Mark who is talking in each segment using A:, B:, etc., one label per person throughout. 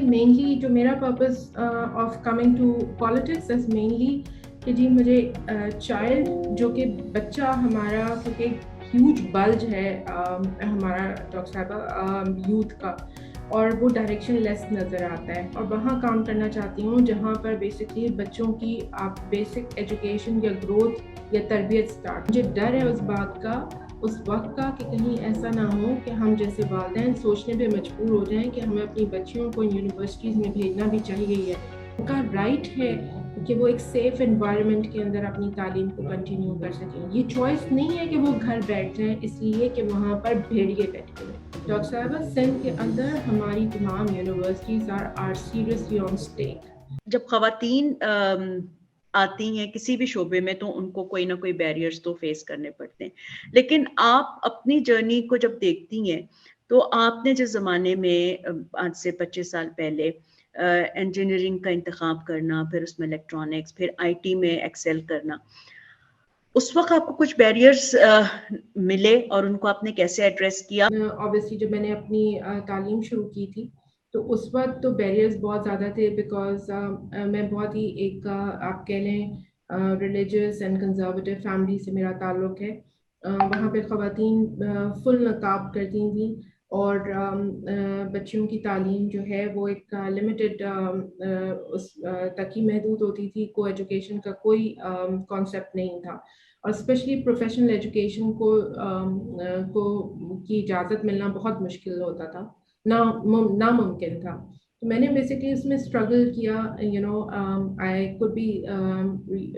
A: Mainly جو میرا purpose of coming to politics is mainly کہ جی مجھے چائلڈ جو کہ بچہ ہمارا کیونکہ ہیوج بلج ہے ہمارا ڈاکٹر صاحبہ یوتھ کا، اور وہ ڈائریکشن لیس نظر آتا ہے، اور وہاں کام کرنا چاہتی ہوں جہاں پر بیسکلی بچوں کی آپ بیسک ایجوکیشن یا گروتھ یا تربیت اسٹارٹ. مجھے ڈر ہے اس بات کا، اس وقت کا، کہ کہیں ایسا نہ ہو کہ ہم جیسے والدین سوچنے پہ مجبور ہو جائیں کہ ہمیں اپنی بچیوں کو یونیورسٹیز میں بھیجنا بھی چاہیے ہے. ان کا رائٹ ہے کہ وہ ایک سیف انوائرمنٹ کے اندر اپنی تعلیم کو کنٹینیو کر سکیں. یہ چوائس نہیں ہے کہ وہ گھر بیٹھ جائیں اس لیے کہ وہاں پر بھیڑیے بیٹھے ہیں. ڈاکٹر صاحبہ سندھ کے اندر ہماری تمام universities are seriously on stake.
B: جب خواتین آتی ہیں کسی بھی شعبے میں تو ان کو کوئی نہ کوئی بیریئرز تو فیس کرنے پڑتے ہیں، لیکن آپ اپنی جرنی کو جب دیکھتی ہیں تو آپ نے جس زمانے میں آج سے 25 سال پہلے انجینئرنگ کا انتخاب کرنا، پھر اس میں الیکٹرانکس، پھر آئی ٹی میں ایکسل کرنا، اس وقت آپ کو کچھ بیریئرز ملے اور ان کو آپ نے کیسے ایڈریس کیا؟
A: obviously جب میں نے اپنی تعلیم شروع کی تھی تو اس وقت تو بیریئرز بہت زیادہ تھے، بیکاز میں بہت ہی ایک آپ کہہ لیں ریلیجیس اینڈ کنزرویٹو فیملی سے میرا تعلق ہے. وہاں پہ خواتین فل نقاب کرتی تھیں، اور بچیوں کی تعلیم جو ہے وہ ایک لمیٹڈ اس تک ہی محدود ہوتی تھی. کو ایجوکیشن کا کوئی کانسیپٹ نہیں تھا، اور اسپیشلی پروفیشنل ایجوکیشن کو کی اجازت ملنا بہت مشکل ہوتا تھا، ناممکن تھا. تو میں نے بیسکلی اس میں اسٹرگل کیا. I could be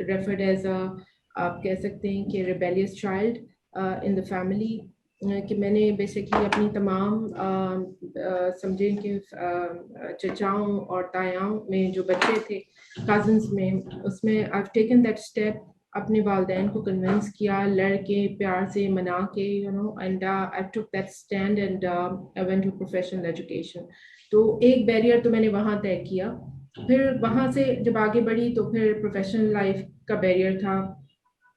A: referred as آپ کہہ سکتے ہیں کہ rebellious child in the family, کہ میں نے بیسکلی اپنی تمام سمجھیں کہ چچاؤں اور تایاؤں میں جو بچے تھے، کزنس میں، اس میں I have taken that step. اپنے والدین کو کنونس کیا، لڑ کے پیار سے منا کے and I took that stand and I went to professional education. تو ایک بیریئر تو میں نے وہاں طے کیا. پھر وہاں سے جب آگے بڑھی تو پھر پروفیشنل لائف کا بیریئر تھا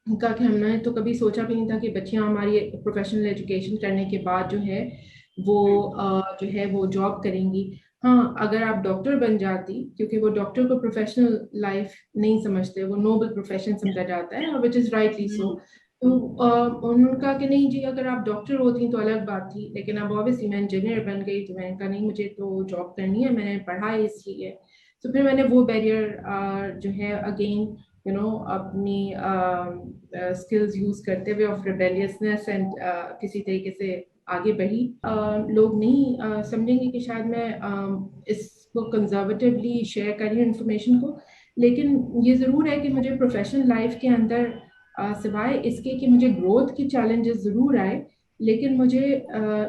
A: کہ ہم نے تو کبھی سوچا بھی نہیں تھا کہ بچیاں ہماری پروفیشنل ایجوکیشن کرنے کے بعد جو ہے وہ جاب کریں گی. ہاں، اگر آپ ڈاکٹر بن جاتی، کیونکہ وہ ڈاکٹر کو پروفیشنل لائف نہیں سمجھتے، وہ نوبل پروفیشن سمجھا جاتا ہے، اور وچ از رائٹلی سو. تو ان کا کہ نہیں جی اگر آپ ڈاکٹر ہوتی تو الگ بات تھی، لیکن اب اوبیسلی میں انجینئر بن گئی تو میں نے کہا نہیں مجھے تو جاب کرنی ہے، میں نے پڑھا ہے اس لیے. تو پھر میں نے وہ بیریئر جو ہے اگین اپنی اسکلز یوز کرتے ہوئے آف ریبیلیسنس اینڈ کسی طریقے سے آگے بڑھی. لوگ نہیں سمجھیں گے کہ شاید میں اس کو کنزرویٹیولی شیئر کری انفارمیشن کو، لیکن یہ ضرور ہے کہ مجھے پروفیشنل لائف کے اندر سوائے اس کے کہ مجھے گروتھ کی چیلنجز ضرور آئے، لیکن مجھے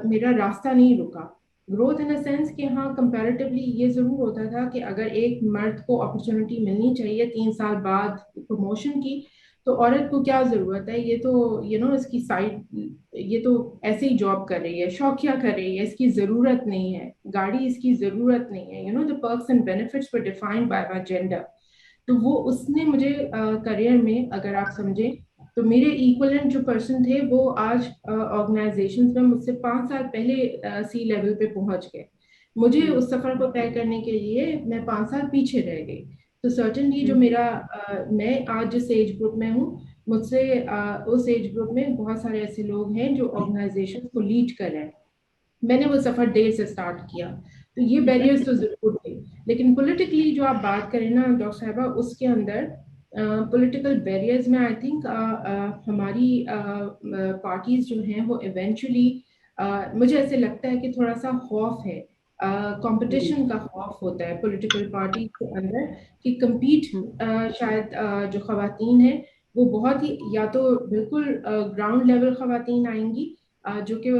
A: میرا راستہ نہیں رکا. گروتھ ان اے سینس کہ ہاں کمپیریٹیولی یہ ضرور ہوتا تھا کہ اگر ایک مرد کو اپرچونٹی ملنی چاہیے 3 سال بعد پروموشن کی، تو عورت کو کیا ضرورت ہے؟ یہ تو اس کی سائڈ، یہ تو ایسے ہی جاب کر رہی ہے، شوقیہ کر رہی ہے، اس کی ضرورت نہیں ہے، گاڑی اس کی ضرورت نہیں ہے. the perks and benefits were defined by my gender. تو وہ اس نے مجھے کریئر میں اگر آپ سمجھیں تو میرے ایکولنٹ جو پرسن تھے وہ آج آرگنائزیشنز میں مجھ سے 5 سال پہلے سی لیول پہ پہنچ گئے. مجھے اس سفر کو طے کرنے کے لیے میں 5 سال پیچھے رہ گئی. تو سرٹنلی جو میں آج جس ایج گروپ میں ہوں، مجھ سے اس ایج گروپ میں بہت سارے ایسے لوگ ہیں جو آرگنائزیشن کو لیڈ کر رہے ہیں. میں نے وہ سفر دیر سے اسٹارٹ کیا. تو یہ بیریئرز تو ضرور تھے، لیکن پولیٹیکلی جو آپ بات کریں نا ڈاکٹر صاحبہ، اس کے اندر پولیٹیکل بیریئرز میں آئی تھنک ہماری پارٹیز جو ہیں وہ ایونچولی مجھے ایسے لگتا ہے کہ تھوڑا سا خوف ہے، کمپٹیشن کا خوف ہوتا ہے پولیٹیکل پارٹی کے اندر کہ کمپیٹ شاید جو خواتین ہیں وہ بہت ہی یا تو بالکل گراؤنڈ لیول خواتین آئیں گی جو کہ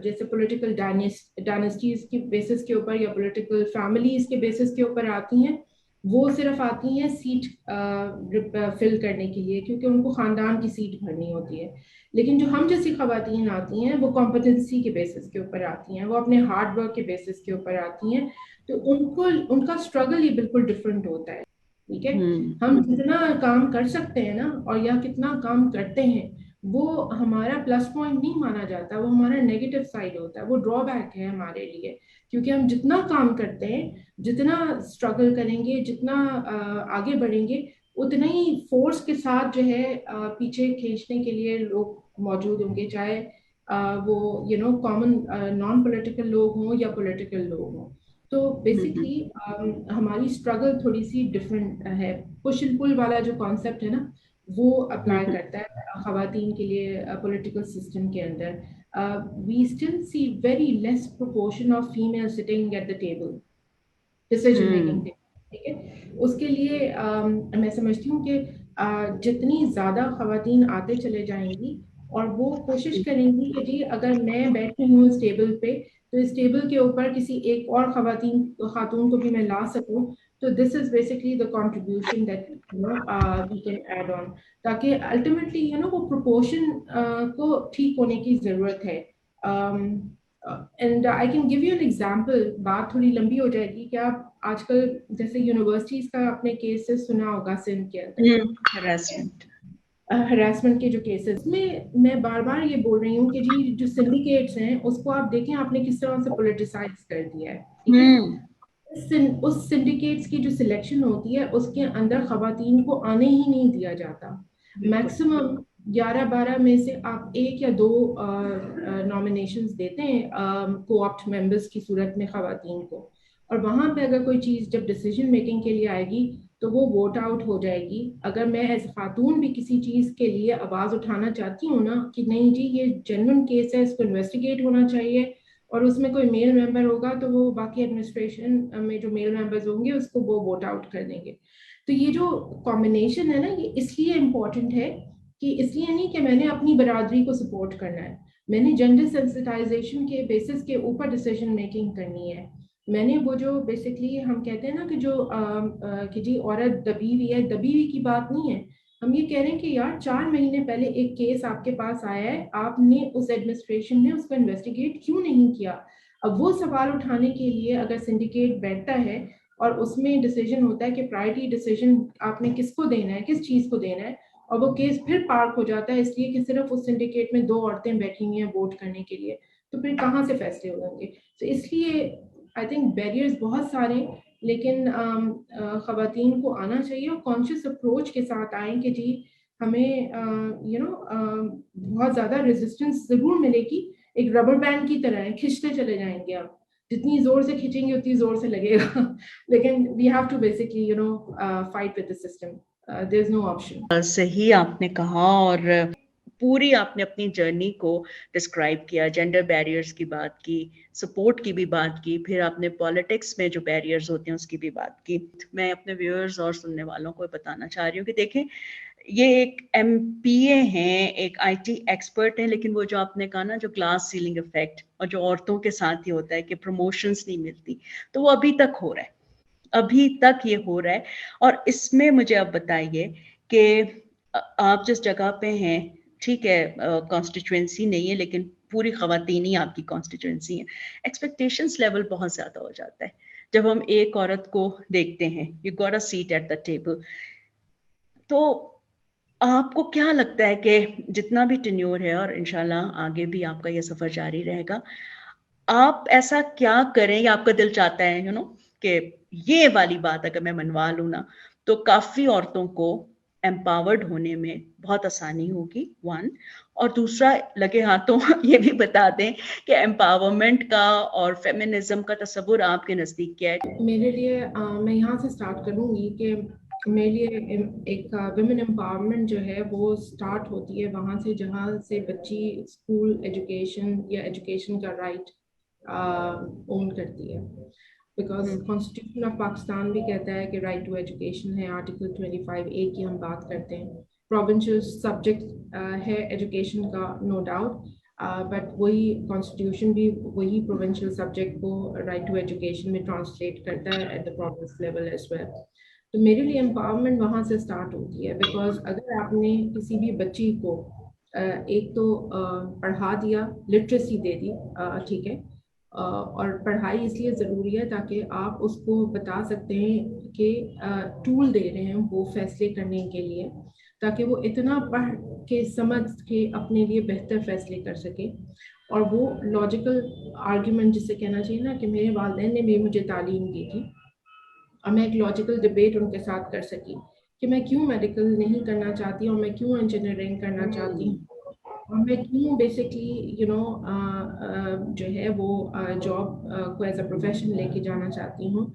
A: جیسے پولیٹیکل ڈائنیسٹیز کی بیسس کے اوپر یا پولیٹیکل فیملیز کے بیسس کے اوپر آتی ہیں. وہ صرف آتی ہیں سیٹ فل کرنے کے لیے کیونکہ ان کو خاندان کی سیٹ بھرنی ہوتی ہے. لیکن جو ہم جیسی خواتین آتی ہیں وہ کمپٹنسی کے بیسس کے اوپر آتی ہیں، وہ اپنے ہارڈ ورک کے بیسس کے اوپر آتی ہیں. تو ان کا اسٹرگل ہی بالکل ڈفرینٹ ہوتا ہے. ٹھیک ہے، ہم جتنا کام کر سکتے ہیں نا اور یا کتنا کام کرتے ہیں وہ ہمارا پلس پوائنٹ نہیں مانا جاتا, وہ ہمارا نیگیٹو سائڈ ہوتا ہے, وہ ڈرا بیک ہے ہمارے لیے. کیونکہ ہم جتنا کام کرتے ہیں, جتنا اسٹرگل کریں گے, جتنا آگے بڑھیں گے, اتنا ہی فورس کے ساتھ جو ہے پیچھے کھینچنے کے لیے لوگ موجود ہوں گے, چاہے وہ کامن نان پولیٹیکل لوگ ہوں یا پولیٹیکل لوگ ہوں. تو بیسکلی ہماری اسٹرگل تھوڑی سی ڈفرینٹ ہے. پش اینڈ پل والا جو کانسیپٹ ہے نا, وہ اپلائی کرتا ہے خواتین کے لیے پولیٹیکل سسٹم کے اندر. We still see very less proportion of female sitting at the table, decision making table. ٹھیک ہے, اس کے لیے میں سمجھتی ہوں کہ جتنی زیادہ خواتین آتے چلے جائیں گی اور وہ کوشش کریں گی کہ جی اگر میں بیٹھی ہوں اس ٹیبل پہ, تو اس ٹیبل کے اوپر کسی ایک اور خاتون کو بھی میں لا سکوں, تو this is basically the contribution that we can add on, تاکہ الٹیمیٹلی وہ پروپورشن کو ٹھیک ہونے کی ضرورت ہے. And I can give you an example, بات تھوڑی لمبی ہو جائے گی. کہ آپ آج کل جیسے یونیورسٹیز کا آپ نے کیسز سنا ہوگا سندھ کے اندر, ہراسمنٹ کے جو کیسز میں بار بار یہ بول رہی ہوں کہ جی جو سنڈیکیٹس ہیں اس کو آپ دیکھیں آپ نے کس طرح سے پولیٹیسائز کر دیا ہے. ٹھیک ہے, اس سنڈیکیٹس کی جو سلیکشن ہوتی ہے اس کے اندر خواتین کو آنے ہی نہیں دیا جاتا. میکسیمم 11-12 میں سے آپ ایک یا دو نامینیشنز دیتے ہیں کو آپٹ ممبرس کی صورت میں خواتین کو, اور وہاں پہ اگر کوئی چیز جب ڈیسیجن میکنگ کے لیے آئے گی تو وہ ووٹ آؤٹ ہو جائے گی. اگر میں ایز خاتون بھی کسی چیز کے لیے آواز اٹھانا چاہتی ہوں نا کہ نہیں جی یہ جینوئن کیس ہے, اس کو انویسٹیگیٹ ہونا چاہیے, اور اس میں کوئی میل ممبر ہوگا تو وہ باقی ایڈمنسٹریشن میں جو میل ممبرز ہوں گے اس کو وہ ووٹ آؤٹ کر دیں گے. تو یہ جو کمبینیشن ہے نا, یہ اس لیے امپورٹنٹ ہے کہ اس لیے نہیں کہ میں نے اپنی برادری کو سپورٹ کرنا ہے, میں نے جینڈر سینسٹائزیشن کے بیسس کے اوپر ڈیسیجن میکنگ کرنی ہے. میں نے وہ جو بیسکلی ہم کہتے ہیں نا کہ جو کہ جی عورت دبی ہوئی ہے, دبی ہوئی کی بات نہیں ہے. ہم یہ کہہ رہے ہیں کہ یار 4 مہینے پہلے ایک کیس آپ کے پاس آیا ہے, آپ نے اس ایڈمنسٹریشن نے اس کو انویسٹیگیٹ کیوں نہیں کیا. اب وہ سوال اٹھانے کے لیے اگر سنڈیکیٹ بیٹھتا ہے اور اس میں ڈیسیجن ہوتا ہے کہ پرائرٹی ڈیسیجن آپ نے کس کو دینا ہے, کس چیز کو دینا ہے, اور وہ کیس پھر پارک ہو جاتا ہے اس لیے کہ صرف اس سنڈیکیٹ میں 2 عورتیں بیٹھی ہوئی ہیں ووٹ کرنے کے لیے, تو پھر کہاں سے فیصلے ہوں گے. تو اس لیے آئی تھنک بیریئرز بہت سارے, لیکن خواتین کو آنا چاہیے اور کانشیس اپروچ کے ساتھ آئیں کہ جی ہمیں بہت زیادہ ریزسٹنس ضرور ملے گی. ایک ربر بینڈ کی طرح ہے, کھینچتے چلے جائیں گے آپ, جتنی زور سے کھینچیں گے اتنی زور سے لگے گا, لیکن we have to basically fight with the system, there is no option.
B: صحیح آپ نے کہا, اور پوری آپ نے اپنی جرنی کو ڈسکرائب کیا, جینڈر بیریئرز کی بات کی, سپورٹ کی بھی بات کی, پھر آپ نے پالیٹکس میں جو بیریئرز ہوتے ہیں اس کی بھی بات کی. میں اپنے ویورز اور سننے والوں کو بتانا چاہ رہی ہوں کہ دیکھیں یہ ایک ایم پی اے ہیں, ایک آئی ٹی ایکسپرٹ ہیں, لیکن وہ جو آپ نے کہا نا جو گلاس سیلنگ افیکٹ, اور جو عورتوں کے ساتھ ہی ہوتا ہے کہ پروموشنز نہیں ملتی, تو وہ ابھی تک ہو رہا ہے, ابھی تک یہ ہو رہا ہے. اور اس میں مجھے آپ بتائیے کہ آپ جس جگہ پہ ہیں, ٹھیک ہے کانسٹیچوئنسی نہیں ہے لیکن پوری خواتین ہی آپ کی کانسٹیچوئنسی ہیں, ایکسپیکٹیشنز لیول بہت زیادہ ہو جاتا ہے جب ہم ایک عورت کو دیکھتے ہیں, you got a seat at the table. تو آپ کو کیا لگتا ہے کہ جتنا بھی ٹینیور ہے, اور انشاءاللہ آگے بھی آپ کا یہ سفر جاری رہے گا, آپ ایسا کیا کریں, یا آپ کا دل چاہتا ہے کہ یہ والی بات اگر میں منوا لوں نا تو کافی عورتوں کو امپاورڈ ہونے میں بہت آسانی ہوگی, 1, اور دوسرا لگے ہاتھوں یہ بھی بتا دیں کہ امپاورمنٹ کا اور فیمنزم کا تصور آپ کے نزدیک کیا ہے؟
A: میرے لیے میں یہاں سے سٹارٹ کروں گی کہ میرے لیے ایک ویمن امپاورمنٹ جو ہے وہ سٹارٹ ہوتی ہے وہاں سے جہاں سے بچی اسکول ایجوکیشن یا ایجوکیشن کا رائٹ اون کرتی ہے. بیکاز کانسٹیٹیوشن آف پاکستان بھی کہتا ہے کہ رائٹ ٹو ایجوکیشن ہے, آرٹیکل 25A کی ہم بات کرتے ہیں. پروونشل سبجیکٹ ہے ایجوکیشن کا, نو ڈاؤٹ, بٹ وہی کانسٹیٹیوشن بھی وہی پروونشل سبجیکٹ کو رائٹ ٹو ایجوکیشن میں ٹرانسلیٹ کرتا ہے at the province level as well. تو میرے لیے امپاورمنٹ وہاں سے اسٹارٹ ہوتی ہے, بیکاز اگر آپ نے کسی بھی بچی کو ایک تو پڑھا دیا, لٹریسی دے دی, ٹھیک ہے, اور پڑھائی اس لیے ضروری ہے تاکہ آپ اس کو بتا سکتے ہیں کہ ٹول دے رہے ہیں وہ فیصلے کرنے کے لیے, تاکہ وہ اتنا پڑھ کے سمجھ کے اپنے لیے بہتر فیصلے کر سکے. اور وہ لاجیکل آرگیومنٹ جسے کہنا چاہیے نا کہ میرے والدین نے بھی مجھے تعلیم دی تھی, اور میں ایک لاجیکل ڈبیٹ ان کے ساتھ کر سکی کہ میں کیوں میڈیکل نہیں کرنا چاہتی اور میں کیوں انجینئرنگ کرنا چاہتی ہوں, اور میں کیوں بیسکلی جو ہے وہ جاب کو ایز اے پروفیشن لے کے جانا چاہتی ہوں.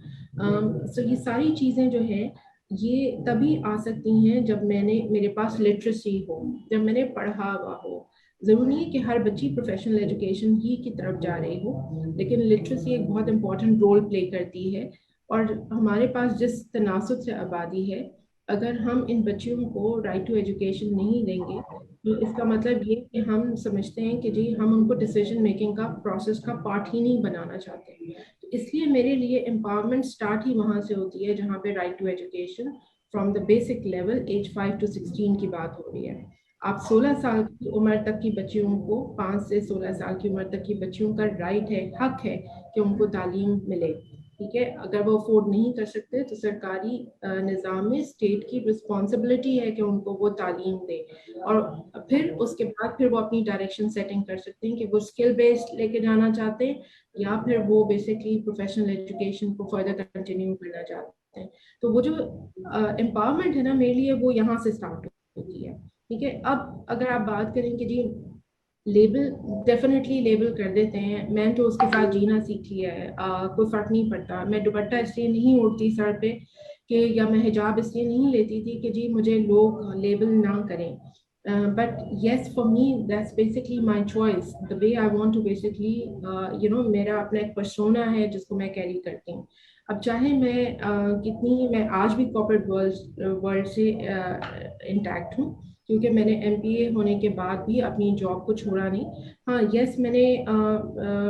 A: سو یہ ساری چیزیں جو ہے یہ تبھی آ سکتی ہیں جب میرے پاس لٹریسی ہو, جب میں نے پڑھا ہوا ہو. ضروری نہیں ہے کہ ہر بچی پروفیشنل ایجوکیشن ہی کی طرف جا رہی ہو, لیکن لٹریسی ایک بہت امپورٹنٹ رول پلے کرتی ہے. اور ہمارے پاس جس تناسب سے آبادی ہے, اگر ہم ان بچیوں کو رائٹ ٹو ایجوکیشن نہیں دیں گے تو اس کا مطلب یہ کہ ہم سمجھتے ہیں کہ جی ہم ان کو ڈیسیجن میکنگ کا پروسیس کا پارٹ ہی نہیں بنانا چاہتے. تو اس لیے میرے لیے امپاورمنٹ اسٹارٹ ہی وہاں سے ہوتی ہے جہاں پہ right to education from the basic level age 5 to 16 کی بات ہو رہی ہے. آپ 16 سال کی عمر تک کی بچیوں کو, 5 سے 16 سال کی عمر تک کی بچیوں کا رائٹ ہے, حق ہے کہ ان کو تعلیم ملے. ٹھیک ہے, اگر وہ افورڈ نہیں کر سکتے تو سرکاری نظام میں اسٹیٹ کی رسپانسبلٹی ہے کہ ان کو وہ تعلیم دے, اور پھر اس کے بعد پھر وہ اپنی ڈائریکشن سیٹنگ کر سکتے ہیں کہ وہ اسکل بیسڈ لے کے جانا چاہتے ہیں یا پھر وہ بیسکلی پروفیشنل ایجوکیشن کو فردر کنٹینیو کرنا چاہتے ہیں. تو وہ جو امپاورمنٹ ہے نا میرے لیے وہ یہاں سے اسٹارٹ ہوتی ہے. ٹھیک ہے, اب اگر آپ بات کریں کہ جی لیبل, ڈیفینیٹلی لیبل کر دیتے ہیں, میں تو اس کے ساتھ جینا سیکھ لیا ہے, کوئی فرق نہیں پڑتا. میں دوپٹہ اس لیے نہیں اوڑھتی سر پہ کہ, یا میں حجاب اس لیے نہیں لیتی تھی کہ جی مجھے لوگ لیبل نہ کریں. But yes, for me that's basically my choice, the way I want to basically میرا اپنا ایک پرسونا ہے جس کو میں کیری کرتی ہوں. اب چاہے میں آج بھی کارپوریٹ ورلڈ سے انٹیکٹ ہوں, کیونکہ میں نے MPA ہونے کے بعد بھی اپنی جاب کو چھوڑا نہیں. ہاں یس, میں نے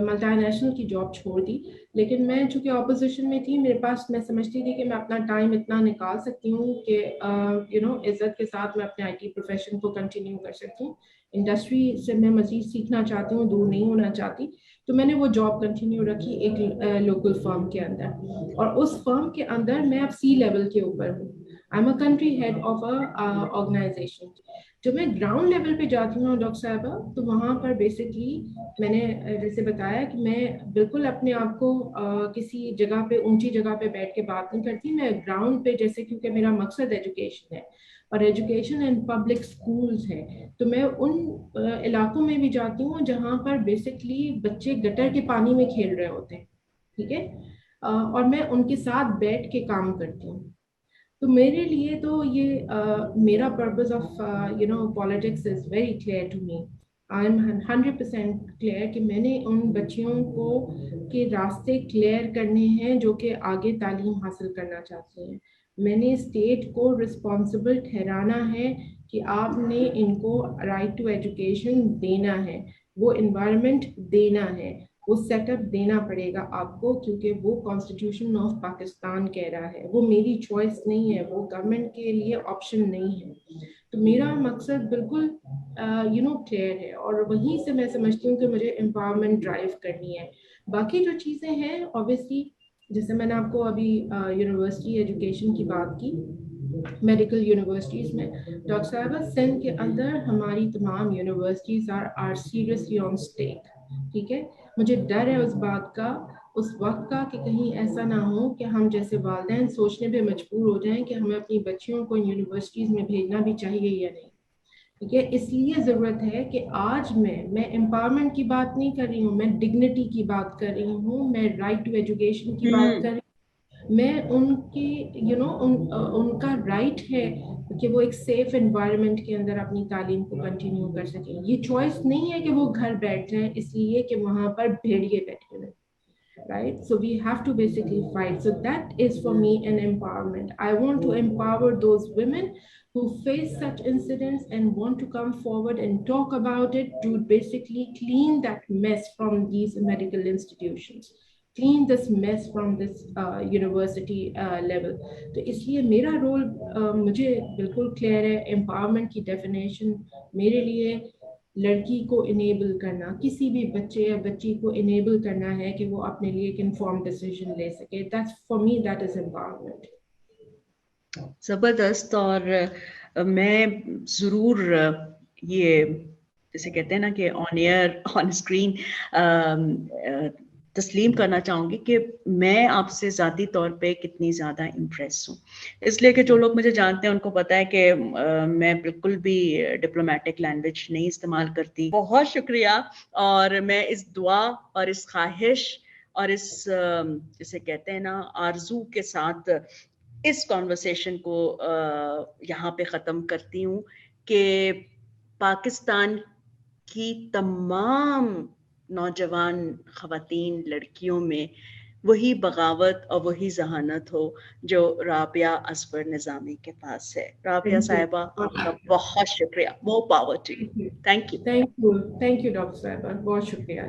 A: ملٹی نیشنل کی جاب چھوڑ دی, لیکن میں چونکہ اپوزیشن میں تھی, میرے پاس, میں سمجھتی تھی کہ میں اپنا ٹائم اتنا نکال سکتی ہوں کہ عزت کے ساتھ میں اپنے IT پروفیشن کو کنٹینیو کر سکتی ہوں. انڈسٹری سے میں مزید سیکھنا چاہتی ہوں, دور نہیں ہونا چاہتی. تو میں نے وہ جاب کنٹینیو رکھی ایک لوکل فرم کے اندر, اور اس فرم کے اندر میں اب C لیول کے اوپر ہوں. I am a country head of a organization. جب میں گراؤنڈ لیول پہ جاتی ہوں ڈاکٹر صاحبہ, تو وہاں پر بیسکلی میں نے جیسے بتایا کہ میں بالکل اپنے آپ کو کسی جگہ پہ, اونچی جگہ پہ بیٹھ کے بات نہیں کرتی. میں گراؤنڈ پہ, جیسے کیونکہ میرا مقصد ایجوکیشن ہے اور ایجوکیشن اینڈ پبلک اسکولز ہیں, تو میں ان علاقوں میں بھی جاتی ہوں جہاں پر بیسکلی بچے گٹر کے پانی میں کھیل رہے ہوتے ہیں. ٹھیک ہے, اور میں ان کے ساتھ بیٹھ کے کام کرتی ہوں. تو میرے لیے تو یہ میرا purpose of politics is very clear to me. I am 100% clear کہ میں نے ان بچیوں کو کے راستے کلیئر کرنے ہیں جو کہ آگے تعلیم حاصل کرنا چاہتے ہیں. میں نے اسٹیٹ کو رسپانسبل ٹھہرانا ہے کہ آپ نے ان کو رائٹ ٹو ایجوکیشن دینا ہے, وہ انوائرمنٹ دینا ہے, وہ سیٹ اپ دینا پڑے گا آپ کو, کیونکہ وہ کانسٹیٹیوشن آف پاکستان کہہ رہا ہے. وہ میری چوائس نہیں ہے, وہ گورنمنٹ کے لیے آپشن نہیں ہے. تو میرا مقصد بالکل کلیئر ہے, اور وہیں سے میں سمجھتی ہوں کہ مجھے امپاورمنٹ ڈرائیو کرنی ہے. باقی جو چیزیں ہیں اوبویسلی, جیسے میں نے آپ کو ابھی یونیورسٹی ایجوکیشن کی بات کی, میڈیکل یونیورسٹیز میں ڈاکٹر صاحبہ سندھ کے اندر ہماری تمام universities are seriously on stake. ٹھیک ہے, مجھے ڈر ہے اس بات کا, اس وقت کا, کہ کہیں ایسا نہ ہو کہ ہم جیسے والدین سوچنے پہ مجبور ہو جائیں کہ ہمیں اپنی بچیوں کو یونیورسٹیز میں بھیجنا بھی چاہیے یا نہیں. ٹھیک ہے, اس لیے ضرورت ہے کہ آج میں امپاورمنٹ کی بات نہیں کر رہی ہوں, میں ڈگنیٹی کی بات کر رہی ہوں, میں رائٹ ٹو ایجوکیشن کی بات کر رہی ہوں. میں ان کی ان کا رائٹ ہے کہ وہ ایک سیف انوائرمنٹ کے اندر اپنی تعلیم کو کنٹینیو کر سکیں. یہ چوائس نہیں ہے کہ وہ گھر بیٹھ جائیں اس لیے کہ وہاں پر بھیڑیے بیٹھے ہوئے. Right, so we have to basically fight. So that is for me an empowerment. I want to empower those women who face such incidents and want to come forward and talk about it, to basically clean that mess from these medical institutions, clean this mess from this university level. تو اس لیے میرا role مجھے بالکل clear ہے. Empowerment کی definition میرے لیے لڑکی کو انیبل کرنا, کسی بھی بچے یا بچی کو انیبل کرنا ہے کہ وہ اپنے لیے ایک انفارم ڈیسیژن لے سکے. That's for me, that is empowerment.
B: زبردست. اور میں ضرور یہ جیسے کہتے ہیں نا کہ آن ایئر آن اسکرین تسلیم کرنا چاہوں گی کہ میں آپ سے ذاتی طور پہ کتنی زیادہ امپریس ہوں، اس لیے کہ جو لوگ مجھے جانتے ہیں ان کو پتا ہے کہ میں بالکل بھی ڈپلومیٹک لینگویج نہیں استعمال کرتی. بہت شکریہ، اور میں اس دعا اور اس خواہش اور اس جسے کہتے ہیں نا آرزو کے ساتھ اس کانورسیشن کو یہاں پہ ختم کرتی ہوں کہ پاکستان کی تمام نوجوان خواتین لڑکیوں میں وہی بغاوت اور وہی ذہانت ہو جو رابعہ اصفر نظامی کے پاس ہے. رابعہ صاحبہ آپ کا بہت شکریہ. More power to you. Thank you.
A: Thank you doctor صاحبہ، بہت شکریہ.